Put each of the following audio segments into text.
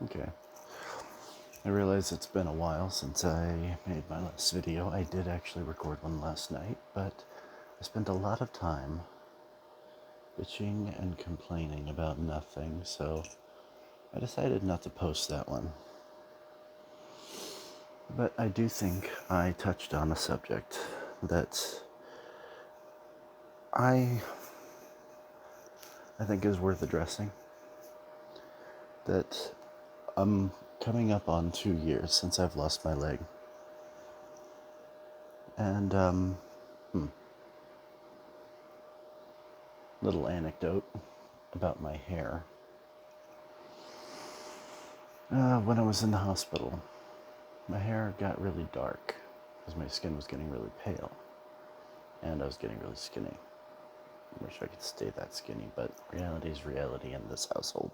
Okay. I realize it's been a while since I made my last video. I did actually record one last night, but I spent a lot of time bitching and complaining about nothing, so I decided not to post that one. But I do think I touched on a subject that I think is worth addressing. That I'm coming up on 2 years since I've lost my leg. And, little anecdote about my hair. When I was in the hospital, my hair got really dark because my skin was getting really pale. And I was getting really skinny. I wish I could stay that skinny, but reality is reality in this household.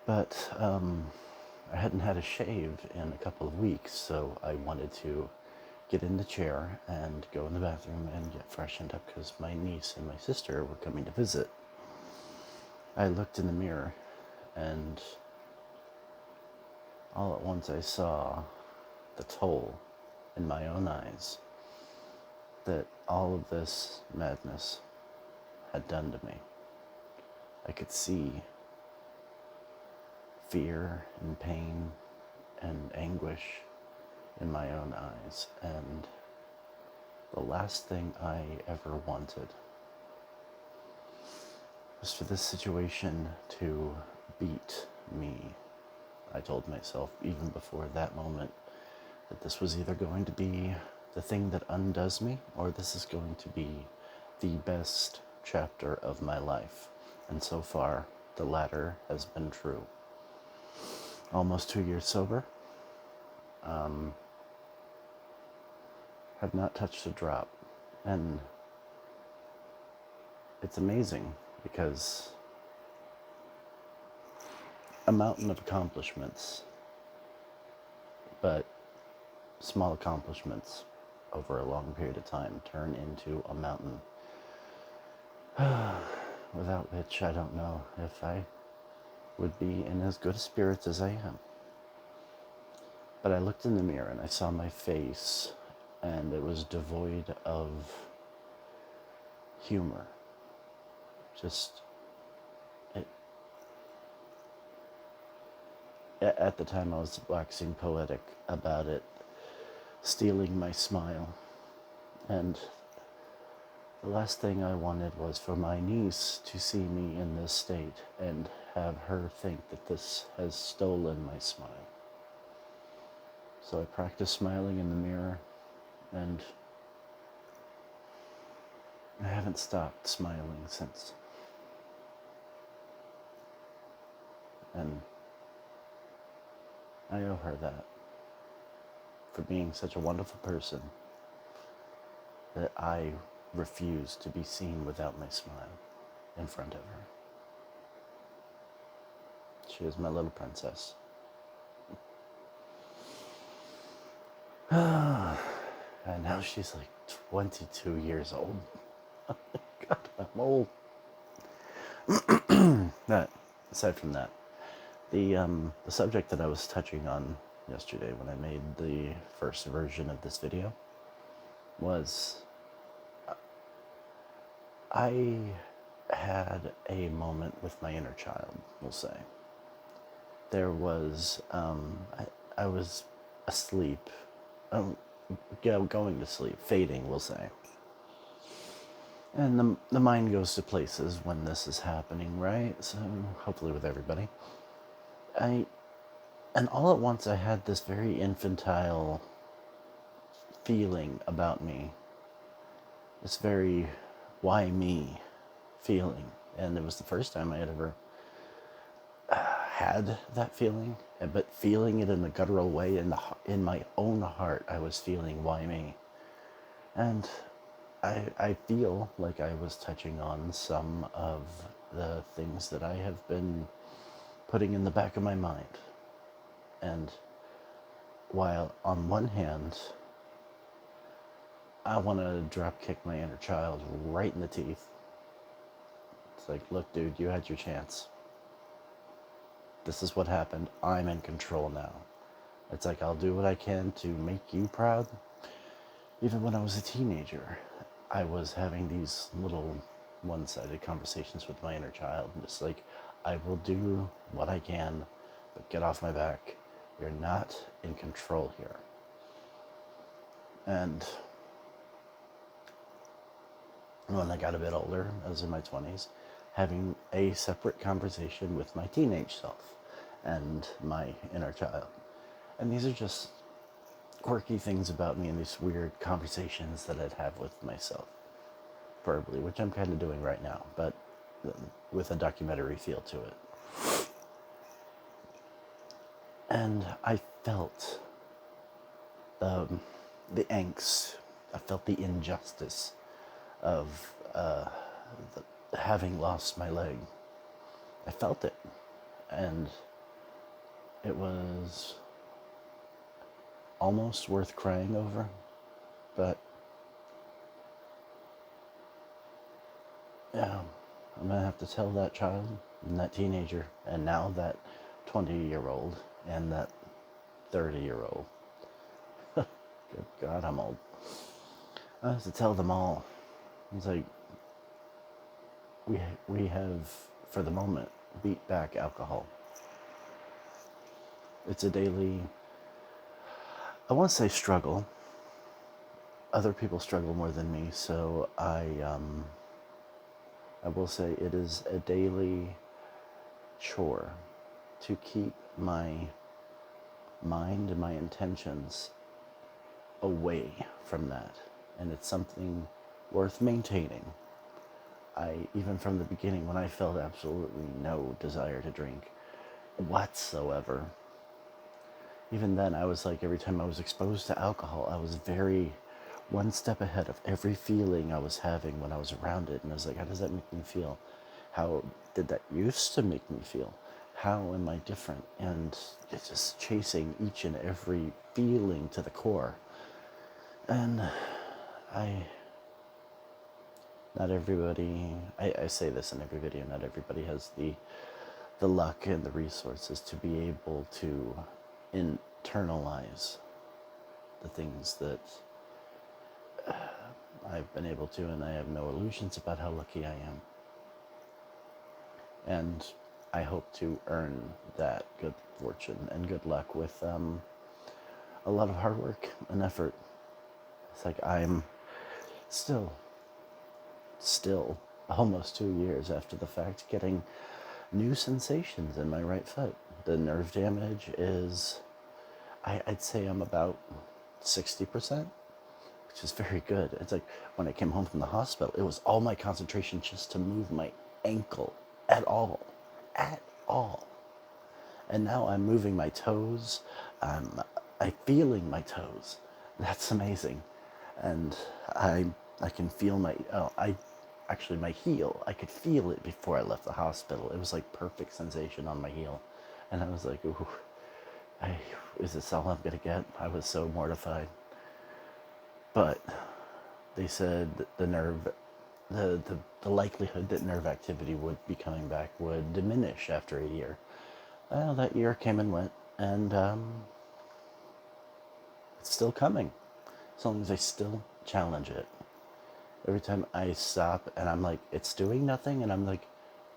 But I hadn't had a shave in a couple of weeks, so I wanted to get in the chair and go in the bathroom and get freshened up because my niece and my sister were coming to visit. I looked in the mirror, and all at once I saw the toll in my own eyes that all of this madness had done to me. I could see fear and pain and anguish in my own eyes, and the last thing I ever wanted was for this situation to beat me. I told myself even before that moment that this was either going to be the thing that undoes me, or this is going to be the best chapter of my life. And so far, the latter has been true. Almost 2 years sober. Have not touched a drop. And it's amazing because a mountain of accomplishments, but small accomplishments over a long period of time turn into a mountain without which I don't know if I would be in as good spirits as I am. But I looked in the mirror and I saw my face, and it was devoid of humor. Just, at the time I was waxing poetic about it, stealing my smile. And the last thing I wanted was for my niece to see me in this state and have her think that this has stolen my smile. So I practiced smiling in the mirror, and I haven't stopped smiling since. And I owe her that, for being such a wonderful person that I refuse to be seen without my smile in front of her. She is my little princess. And now she's like 22 years old. God, I'm old. Aside from that, the subject that I was touching on yesterday when I made the first version of this video was I had a moment with my inner child, we'll say. There was, I was asleep, going to sleep, fading, we'll say. And the mind goes to places when this is happening, right? So hopefully with everybody. And all at once I had this very infantile feeling about me. This very, why me feeling. And it was the first time I had ever had that feeling, but feeling it in a guttural way in my own heart. I was feeling, why me? And I feel like I was touching on some of the things that I have been putting in the back of my mind. And while on one hand, I want to drop kick my inner child right in the teeth. It's like, look, dude, you had your chance. this is what happened. I'm in control now. It's like, I'll do what I can to make you proud. Even when I was a teenager, I was having these little one-sided conversations with my inner child. Just like, I will do what I can, but get off my back. You're not in control here. And when I got a bit older, I was in my 20s, having a separate conversation with my teenage self and my inner child. And these are just quirky things about me and these weird conversations that I'd have with myself verbally, which I'm kind of doing right now, but with a documentary feel to it. And I felt the angst, I felt the injustice of having lost my leg. I felt it, and it was almost worth crying over, but yeah, I'm gonna have to tell that child and that teenager and now that 20-year-old and that 30-year-old. Good God, I'm old. I have to tell them all. It's like, we have, for the moment, beat back alcohol. It's a daily, I want to say struggle. Other people struggle more than me, so I will say it is a daily chore to keep my mind and my intentions away from that. And it's something worth maintaining. Even from the beginning, when I felt absolutely no desire to drink whatsoever, even then I was like, every time I was exposed to alcohol, I was very one step ahead of every feeling I was having when I was around it. And I was like, how does that make me feel? How did that used to make me feel? How am I different? And it's just chasing each and every feeling to the core. And not everybody, I say this in every video, not everybody has the luck and the resources to be able to internalize the things that I've been able to, and I have no illusions about how lucky I am. And I hope to earn that good fortune and good luck with a lot of hard work and effort. It's like I'm still almost 2 years after the fact getting new sensations in my right foot. The nerve damage is, I'd say I'm about 60%, which is very good. It's like when I came home from the hospital, it was all my concentration just to move my ankle at all. And now I'm moving my toes. I'm feeling my toes. That's amazing. And I can feel my heel. I could feel it before I left the hospital. It was like perfect sensation on my heel. And I was like, ooh, is this all I'm gonna get? I was so mortified. But they said the likelihood that nerve activity would be coming back would diminish after a year. Well, that year came and went, and it's still coming, as long as I still challenge it. Every time I stop and I'm like, it's doing nothing, and I'm like,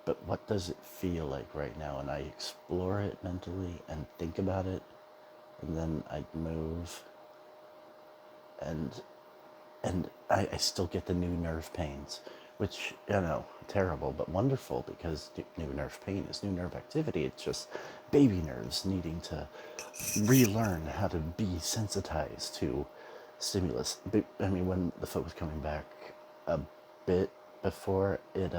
but what does it feel like right now? And I explore it mentally and think about it, and then I move, and I still get the new nerve pains, which, terrible, but wonderful, because new nerve pain is new nerve activity. It's just baby nerves needing to relearn how to be sensitized to stimulus. When the foot was coming back a bit before, it,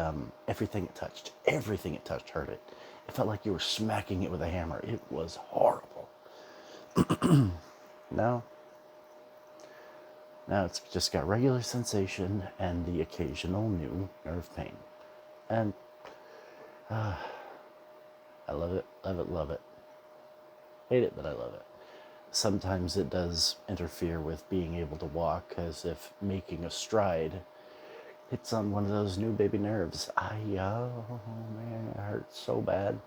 everything it touched hurt it. It felt like you were smacking it with a hammer. It was horrible. Now it's just got regular sensation and the occasional new nerve pain. And I love it, love it, love it. Hate it, but I love it. Sometimes it does interfere with being able to walk, as if making a stride hits on one of those new baby nerves. Oh man, it hurts so bad.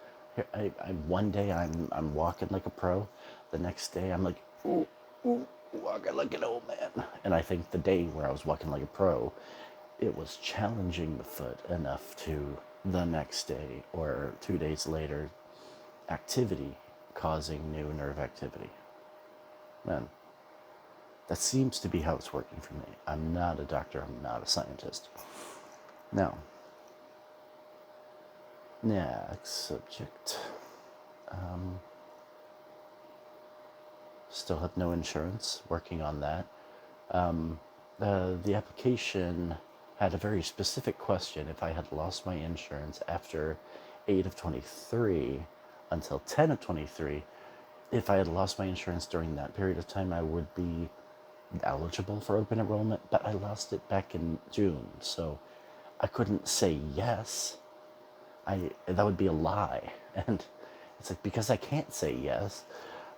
One day I'm walking like a pro. The next day I'm like, ooh, ooh, walking like an old man. And I think the day where I was walking like a pro, it was challenging the foot enough to the next day or 2 days later, activity causing new nerve activity. Man, that seems to be how it's working for me. I'm not a doctor, I'm not a scientist. Now, next subject. Still have no insurance, working on that. The application had a very specific question. If I had lost my insurance after 8 of 23 until 10 of 23, if I had lost my insurance during that period of time, I would be eligible for open enrollment, but I lost it back in June, so I couldn't say yes. That would be a lie. And it's like, because I can't say yes,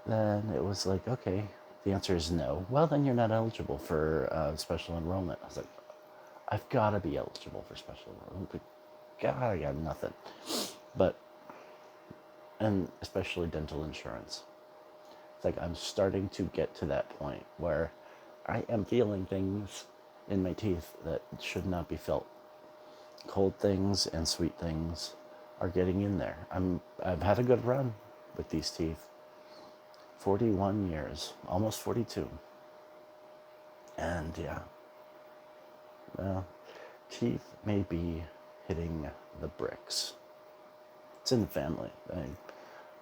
then it was like, okay, the answer is no. Well, then you're not eligible for special enrollment. I was like, I've got to be eligible for special enrollment. But God, I got nothing. But, and especially dental insurance. It's like I'm starting to get to that point where I am feeling things in my teeth that should not be felt. Cold things and sweet things are getting in there. I've had a good run with these teeth. 41 years, almost 42. And yeah, well, teeth may be hitting the bricks. It's in the family.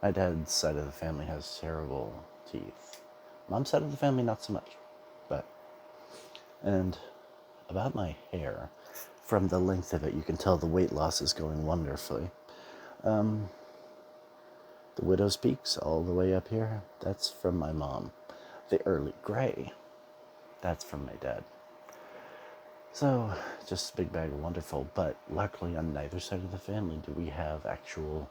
My dad's side of the family has terrible teeth. Mom's side of the family, not so much. But, and about my hair, from the length of it, you can tell the weight loss is going wonderfully. The widow's peaks all the way up here, that's from my mom. The early gray, that's from my dad. So, just a big bag of wonderful, but luckily on neither side of the family do we have actual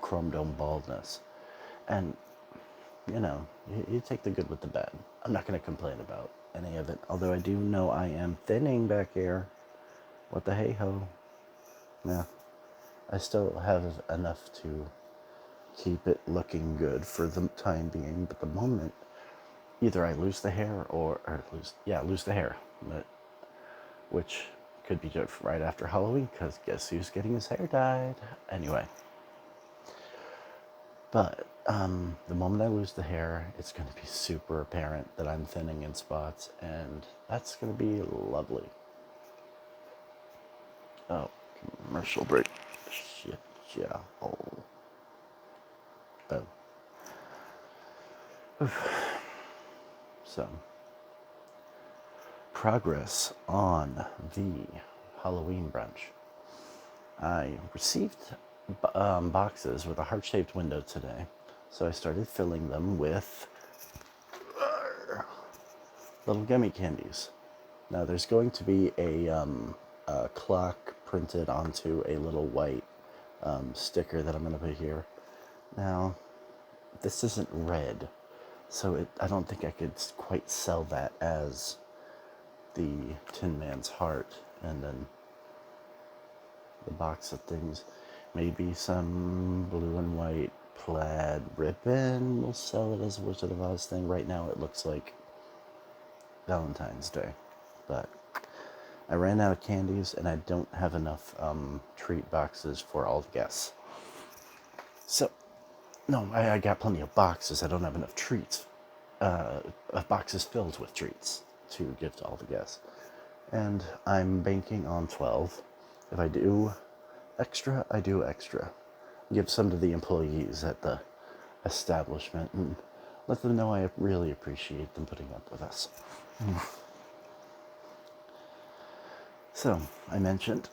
chrome dome baldness. And, you take the good with the bad. I'm not going to complain about any of it, although I do know I am thinning back here. What the hey-ho. Yeah, I still have enough to keep it looking good for the time being, but the moment either I lose the hair lose the hair, which could be right after Halloween, because guess who's getting his hair dyed? Anyway, but the moment I lose the hair, it's going to be super apparent that I'm thinning in spots, and that's going to be lovely. Oh, commercial break. Shit, yeah. Oh. So, progress on the Halloween brunch. I received boxes with a heart-shaped window today, so I started filling them with little gummy candies. Now, there's going to be a clock printed onto a little white sticker that I'm going to put here. Now, this isn't red, so I don't think I could quite sell that as the Tin Man's heart. And then the box of things, maybe some blue and white plaid ribbon. We'll sell it as a Wizard of Oz thing. Right now it looks like Valentine's Day, but I ran out of candies and I don't have enough treat boxes for all the guests. So, no, I got plenty of boxes. I don't have enough treats, boxes filled with treats to give to all the guests. And I'm banking on 12. If I do extra, I do extra. Give some to the employees at the establishment and let them know I really appreciate them putting up with us. So, I mentioned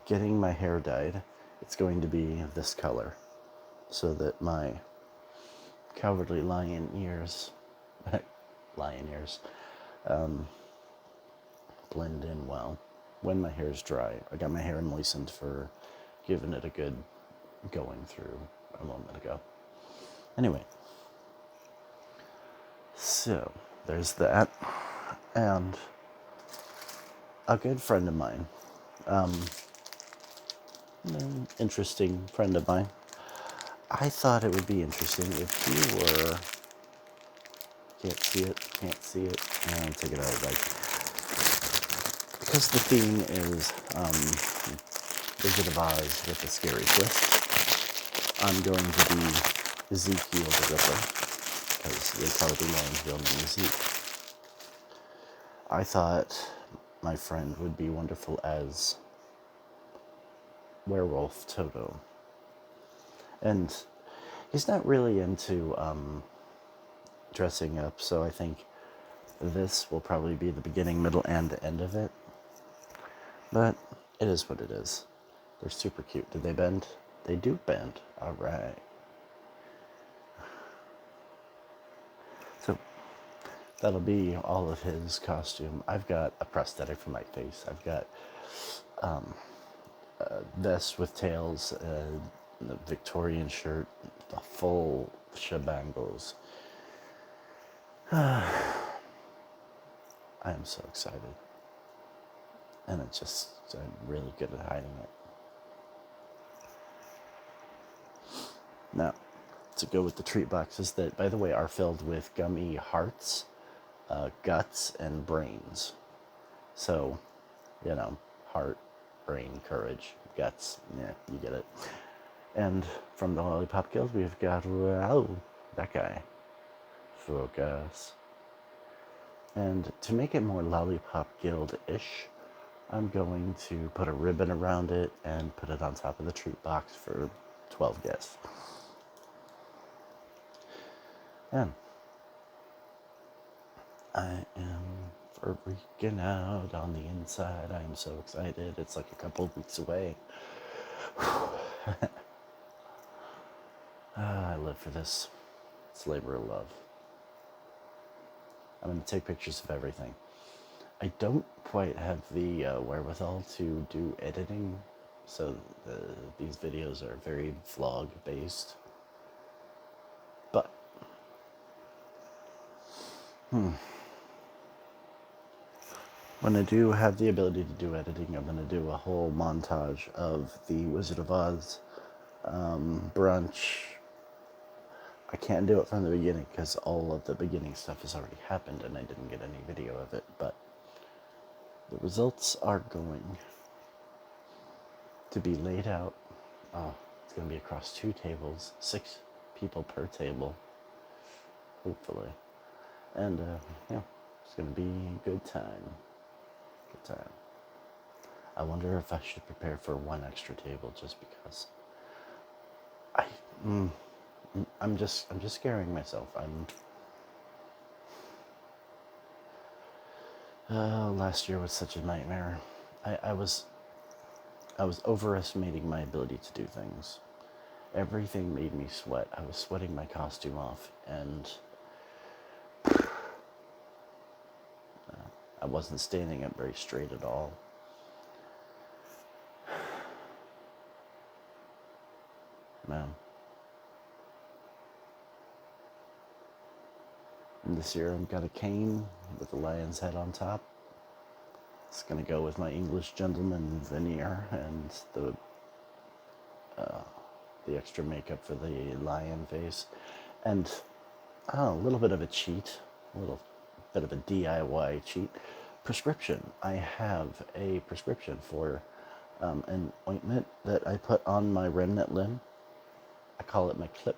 getting my hair dyed. It's going to be this color so that my cowardly lion ears blend in well when my hair is dry. I got my hair moistened for giving it a good going through a moment ago. Anyway, so there's that. And a good friend of mine, an interesting friend of mine. I thought it would be interesting if you were, can't see it, and take it out, like, because the theme is Wizard of Oz with a scary twist. I'm going to be Ezekiel the Ripper, because they probably know his real name is Zeke. I thought my friend would be wonderful as Werewolf Toto. And he's not really into dressing up, so I think this will probably be the beginning, middle, and end of it. But it is what it is. They're super cute. Did they bend? They do bend. All right. So that'll be all of his costume. I've got a prosthetic for my face. I've got a vest with tails, the Victorian shirt, the full shebangles. I am so excited. And I'm really good at hiding it. Now, to go with the treat boxes that, by the way, are filled with gummy hearts, guts, and brains. So, heart, brain, courage, guts, yeah, you get it. And from the Lollipop Guild, we've got, that guy. Focus. And to make it more Lollipop Guild-ish, I'm going to put a ribbon around it and put it on top of the treat box for 12 guests. And I am freaking out on the inside. I am so excited. It's like a couple weeks away. I live for this. It's labor of love. I'm going to take pictures of everything. I don't quite have the wherewithal to do editing, so these videos are very vlog-based. But, when I do have the ability to do editing, I'm going to do a whole montage of the Wizard of Oz brunch. I can't do it from the beginning because all of the beginning stuff has already happened and I didn't get any video of it, but the results are going to be laid out. It's going to be across 2 tables, 6 people per table, hopefully. And, it's going to be a good time. Good time. I wonder if I should prepare for 1 extra table just because I'm just scaring myself. Last year was such a nightmare. I was overestimating my ability to do things. Everything made me sweat. I was sweating my costume off, and I wasn't standing up very straight at all. Man. And this year I've got a cane with a lion's head on top. It's going to go with my English gentleman veneer and the extra makeup for the lion face. And a little bit of a cheat, a little bit of a DIY cheat. Prescription. I have a prescription for an ointment that I put on my remnant limb. I call it my clip.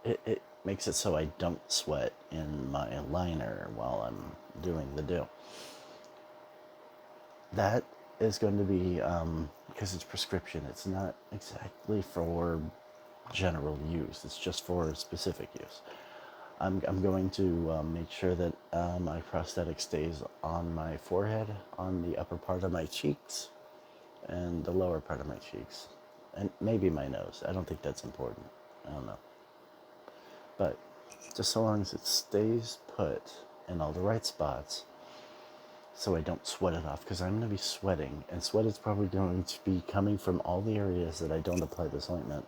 It makes it so I don't sweat in my liner while I'm doing the do. That is going to be, because it's prescription, it's not exactly for general use, it's just for specific use. I'm going to make sure that my prosthetic stays on my forehead, on the upper part of my cheeks, and the lower part of my cheeks. And maybe my nose. I don't think that's important. I don't know. But just so long as it stays put in all the right spots, so I don't sweat it off, because I'm going to be sweating, and sweat is probably going to be coming from all the areas that I don't apply this ointment.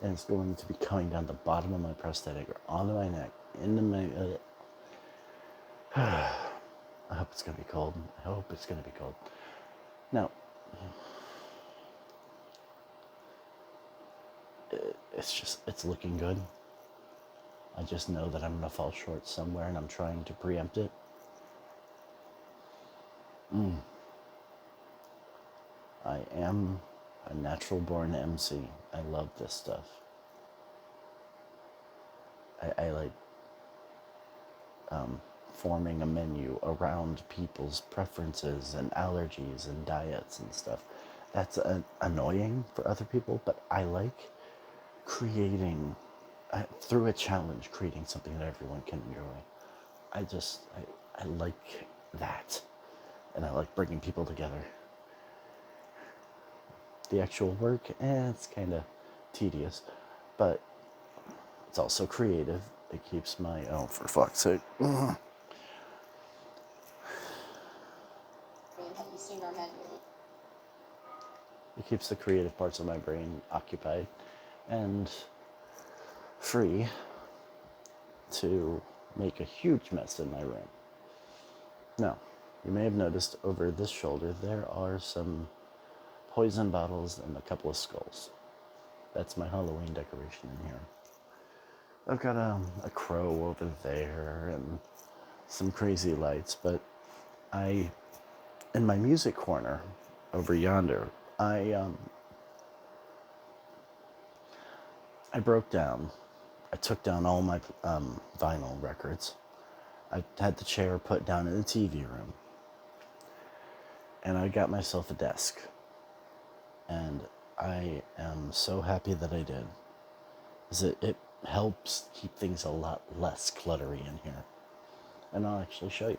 And it's going to be coming down the bottom of my prosthetic, or onto my neck, into my... hope it's going to be cold. I hope it's going to be cold. Now, it's looking good. I just know that I'm going to fall short somewhere, and I'm trying to preempt it. I am a natural-born MC. I love this stuff. I like forming a menu around people's preferences and allergies and diets and stuff. That's annoying for other people, but I like creating, through a challenge, creating something that everyone can enjoy. I like that. And I like bringing people together. The actual work, it's kind of tedious, but it's also creative. It keeps my, oh, for fuck's sake. Have you seen our menu? It keeps the creative parts of my brain occupied and free to make a huge mess in my room. Now, you may have noticed over this shoulder there are some poison bottles and a couple of skulls. That's my Halloween decoration in here. I've got a crow over there and some crazy lights, but in my music corner over yonder, I broke down. I took down all my vinyl records. I had the chair put down in the TV room. And I got myself a desk. And I am so happy that I did. Because it helps keep things a lot less cluttery in here. And I'll actually show you.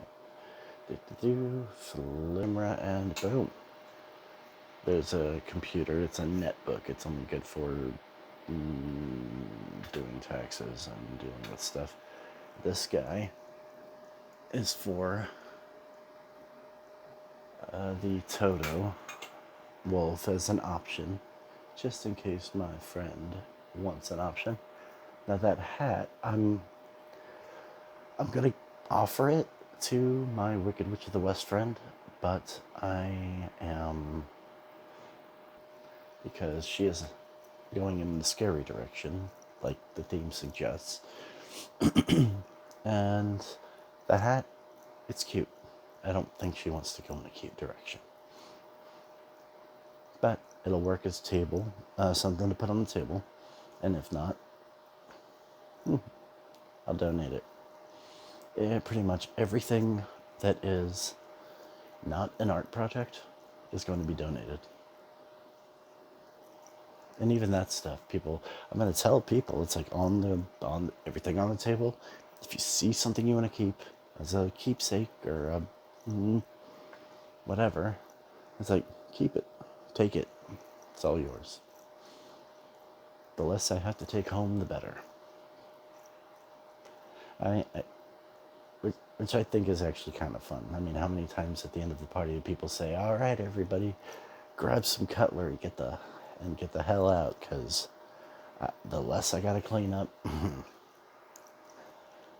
Flimra, and boom. There's a computer. It's a netbook. It's only good for doing taxes and dealing with stuff. This guy is for the Toto wolf as an option, just in case my friend wants an option. Now that hat, I'm gonna offer it to my Wicked Witch of the West friend, but I am, because she is going in the scary direction, like the theme suggests. And the hat, it's cute. I don't think she wants to go in a cute direction. But it'll work as table, something to put on the table. And if not, I'll donate it. Pretty much everything that is not an art project is going to be donated. And even that stuff, I'm going to tell people, it's like on everything on the table. If you see something you want to keep as a keepsake or a whatever, it's like, keep it, take it, it's all yours. The less I have to take home, the better. Which I think is actually kind of fun. I mean, how many times at the end of the party do people say, all right, everybody, grab some cutlery, get the hell out, because the less I got to clean up.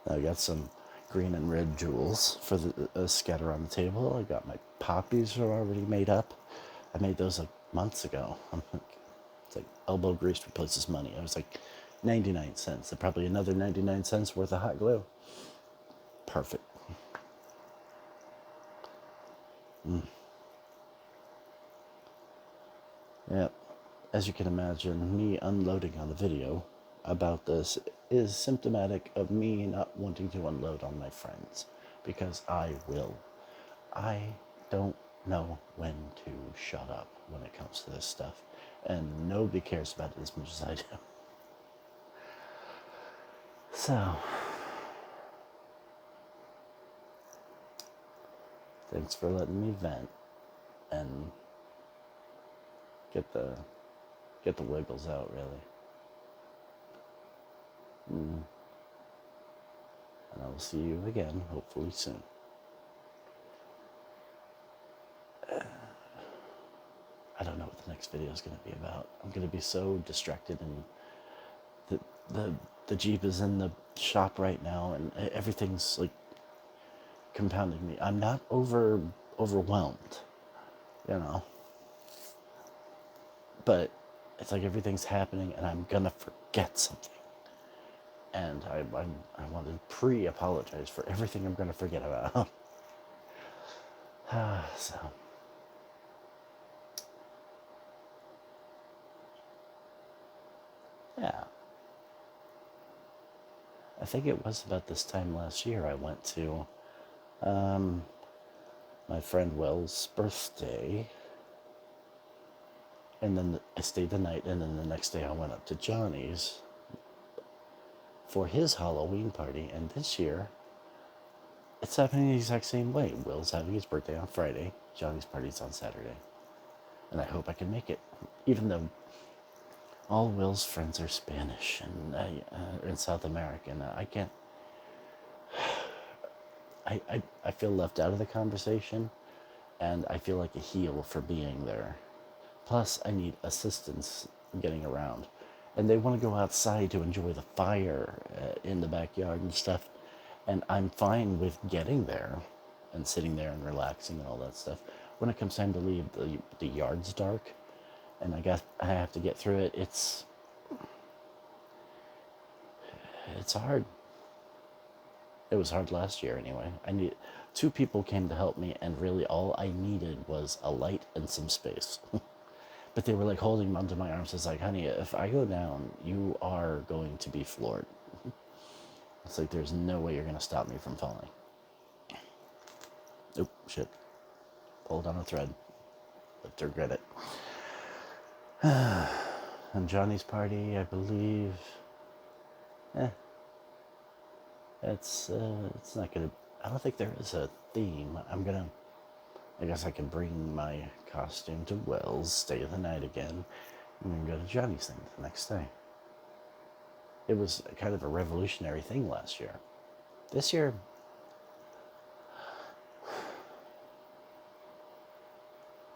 I got some green and red jewels for the scatter on the table. I got my poppies are already made up. I made those like months ago. It's like elbow grease replaces money. I was like 99 cents. And probably another 99 cents worth of hot glue. Perfect. Yep. As you can imagine, me unloading on the video about this is symptomatic of me not wanting to unload on my friends. Because I will. I don't know when to shut up when it comes to this stuff. And nobody cares about it as much as I do. So, thanks for letting me vent and get the wiggles out, really. And I will see you again, hopefully soon. I don't know what the next video is going to be about. I'm going to be so distracted, and the Jeep is in the shop right now, and everything's like compounding me. I'm not overwhelmed, you know. But it's like everything's happening and I'm gonna forget something. And I want to pre-apologize for everything I'm gonna forget about. So, yeah. I think it was about this time last year I went to my friend Will's birthday. And then I stayed the night, and then the next day I went up to Johnny's for his Halloween party. And this year, it's happening the exact same way. Will's having his birthday on Friday, Johnny's party's on Saturday. And I hope I can make it, even though all Will's friends are Spanish and in South America, and I can't. I feel left out of the conversation, and I feel like a heel for being there. Plus, I need assistance getting around. And they want to go outside to enjoy the fire in the backyard and stuff. And I'm fine with getting there and sitting there and relaxing and all that stuff. When it comes time to leave, the yard's dark. And I guess I have to get through it. It's hard. It was hard last year anyway. Two people came to help me, and really all I needed was a light and some space. But they were like holding onto my arms. It's like, honey, if I go down, you are going to be floored. It's like, there's no way you're going to stop me from falling. Oop, shit. Pulled on a thread. But to regret it. And Johnny's party, I believe. It's not going to. I don't think there is a theme. I guess I can bring my costume to Wells, stay the night again, and then go to Johnny's thing the next day. It was kind of a revolutionary thing last year. This year,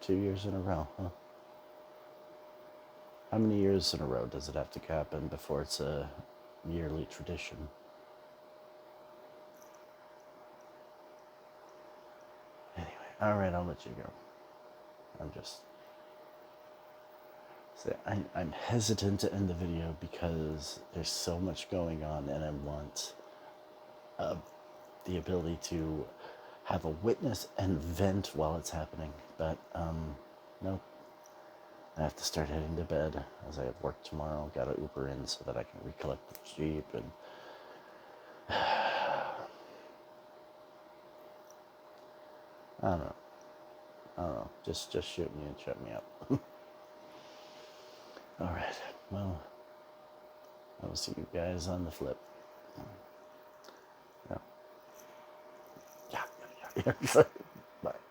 2 years in a row, huh? How many years in a row does it have to happen before it's a yearly tradition? Anyway, all right, I'll let you go. I'm hesitant to end the video because there's so much going on, and I want the ability to have a witness and vent while it's happening. But nope. I have to start heading to bed as I have work tomorrow. Got to Uber in so that I can recollect the Jeep, and I don't know. Just shoot me and shut me up. All right. Well, I will see you guys on the flip. Yeah. Bye.